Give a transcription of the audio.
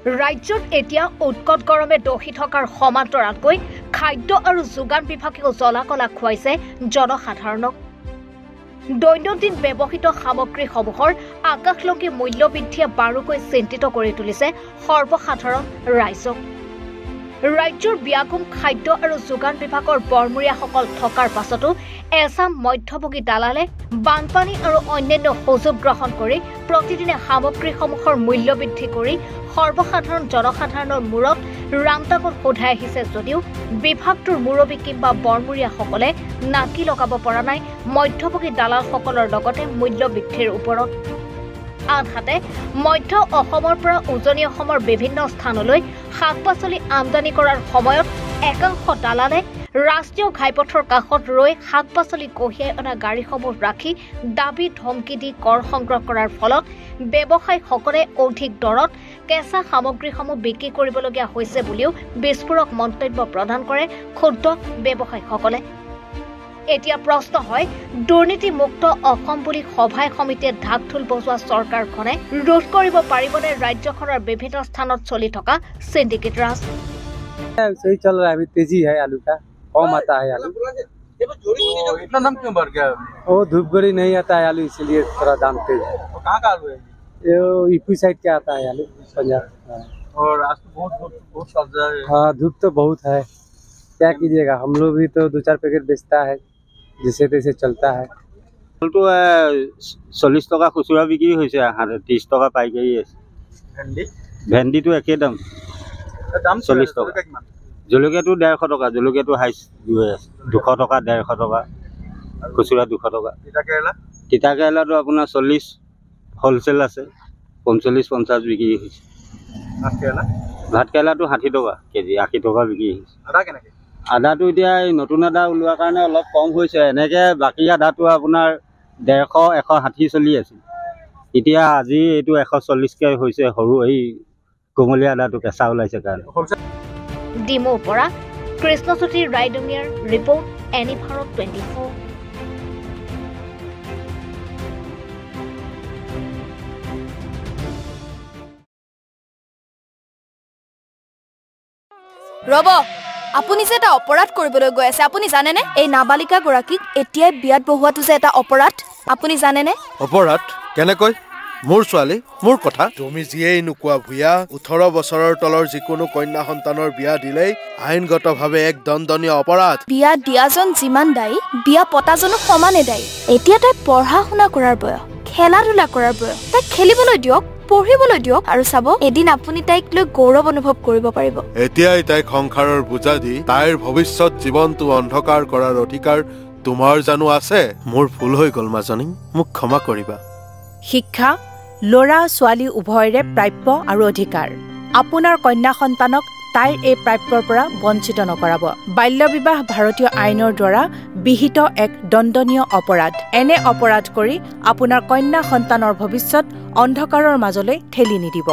ৰাজ্যত এতিয়া উৎকট গৰমে দহি থকাৰ সমান্তৰালকৈ খাদ্য আৰু যোগান বিভাগেও জ্বলা-কলা খুৱাইছে জনসাধাৰণক। দৈনন্দিন ব্যৱহৃত সামগ্ৰীসমূহৰ আকাশলংঘী মূল্যবৃদ্ধিয়ে বাৰুকৈ চিন্তিত কৰি তুলিছে সৰ্বসাধাৰণ ৰাইজক। ৰাজ্যৰ ব্যাগুম খাদ্য আৰু যোগান বিভাগৰ বৰমূৰীয়াসকল থকাৰ পাছতো এছাম মধ্যভোগী দালালে বানপানী আৰু অন্যান্য সুযোগ গ্ৰহণ কৰি প্ৰতিদিনে সামগ্ৰীসমূহৰ মূল্য বৃদ্ধি কৰি সৰ্বসাধাৰণ জনসাধাৰণৰ মূৰত ৰামটাকত সোধাই আহিছে যদিও বিভাগটোৰ মুৰব্বী কিংবা বৰমূৰীয়াসকলে নাকি লগাব পৰা নাই মধ্যভোগী দালালসকলৰ লগতে মূল্য বৃদ্ধিৰ ওপৰত। আনহাতে মধ্য অসমৰ পৰা উজনি অসমৰ বিভিন্ন স্থানলৈ শাক-পাচলি আমদানি কৰাৰ সময়ত একাংশ দালালে ৰাষ্ট্ৰীয় ঘাইপথৰ কাষত ৰৈ শাক-পাচলি কঢ়িয়াই অনা গাড়ীসমূহ ৰাখি দাবী ধমকি দি কৰ সংগ্ৰহ কৰাৰ ফলত ব্যৱসায়ীসকলে অধিক দৰত কেঁচা সামগ্ৰীসমূহ বিক্ৰী কৰিবলগীয়া হৈছে বুলিও বিস্ফোৰক মন্তব্য প্ৰদান কৰে ক্ষুদ্ৰ ব্যৱসায়ীসকলে। এতিয়া প্ৰশ্ন হয়, দুৰ্নীতিমুক্ত অসম বুলি সভাই সমিতিয়ে ঢাক ঢোল বজোৱা চৰকাৰখনে ৰোধ কৰিব পাৰিবনে ৰাজ্যখনৰ বিভিন্ন স্থানত চলি থকা সিন্ডিকেট ৰাজ? सही चल रहा है, अभी तेजी है आलू का, कम आता है आलू। इतना दाम क्यों बढ़ गया? वो धूपगढ़ी नहीं आता है आलू, इसलिए थोड़ा दाम तेज है। कहाँ का आलू है? ये यूपी साइड का आता है आलू, पंजाब। और आज तो बहुत सब्जा है। हाँ, धूप तो बहुत है, क्या कीजिएगा। हम लोग भी तो 2-4 पैकेट बेचता है, जैसे तैसे चलता है। 40 টকা খুচুৰা বিক্ৰী হৈছে, 30 টকা পাইকাৰী আছে। ভেন্দিটো একে দাম, 40 টকা। জলকীয়াটো 150 টকা, জলকীয়াটো হাইচ 200 টকা, 150 টকা, খুচুৰা 200 টকা। তিতা কেৰেলাটো আপোনাৰ 40 হোলচেল আছে, 45-50 বিক্ৰী হৈছে। ভাত কেৰেলাটো 60 টকা কেজি, 80 টকা বিক্ৰী হৈছে। আদাটো এতিয়া নতুন আদা ওলোৱাৰ কাৰণে অলপ কম হৈছে, এনেকৈ বাকী আদাটো আপোনাৰ 150-160 চলি আছিল। এতিয়া আজি এইটো 140কৈ হৈছে, সৰু এই কোমলীয়া আদাটো কেঁচা ওলাইছে কাৰণে। ডিমৌৰ পৰা কৃষ্ণজ্যোতি ৰাইডঙীয়াৰ ৰিপৰ্ট, এনি ভাৰত 24। ৰব, আপুনি যে এটা অপৰাধ কৰিবলৈ গৈ আছে, আপুনি জানেনে? এই নাবালিকা গৰাকীক এতিয়াই বিয়াত বহোৱাটো যে এটা অপৰাধ, আপুনি জানেনে? অপৰাধ কেনেকৈ? মোৰ ছোৱালী, মোৰ কথা। তুমি যিয়েই নোকোৱা ভূঞা, 18 বছৰৰ তলৰ যিকোনো কন্যা সন্তানৰ বিয়া দিলেই আইনগতভাৱে এক দণ্ডনীয় অপৰাধ। বিয়া দিয়াজন যিমান দায়ী, বিয়া পতাজনো সমানে দায়ী। এতিয়া তাই পঢ়া শুনা কৰাৰ বয়স, খেলা ধূলা কৰাৰ বয়স, তাইক খেলিবলৈ দিয়ক, পঢ়িবলৈ দিয়ক, আৰু চাব এদিন আপুনি তাইক লৈ গৌৰৱ অনুভৱ কৰিব পাৰিব। এতিয়াই তাইক সংসাৰৰ বোজা দি তাইৰ ভৱিষ্যত জীৱনটো অন্ধকাৰ কৰাৰ অধিকাৰ তোমাৰ জানো আছে? মোৰ ভুল হৈ গ'ল মাজনী, মোক ক্ষমা কৰিবা। শিক্ষা ল'ৰা ছোৱালী উভয়ৰে প্ৰাপ্য আৰু অধিকাৰ। আপোনাৰ কন্যা সন্তানক তাইৰ এই প্ৰাপ্যৰ পৰা বঞ্চিত নকৰাব। বাল্য বিবাহ ভাৰতীয় আইনৰ দ্বাৰা বিহিত এক দণ্ডনীয় অপৰাধ। এনে অপৰাধ কৰি আপোনাৰ কন্যা সন্তানৰ ভৱিষ্যত অন্ধকাৰৰ মাজলৈ ঠেলি নিদিব।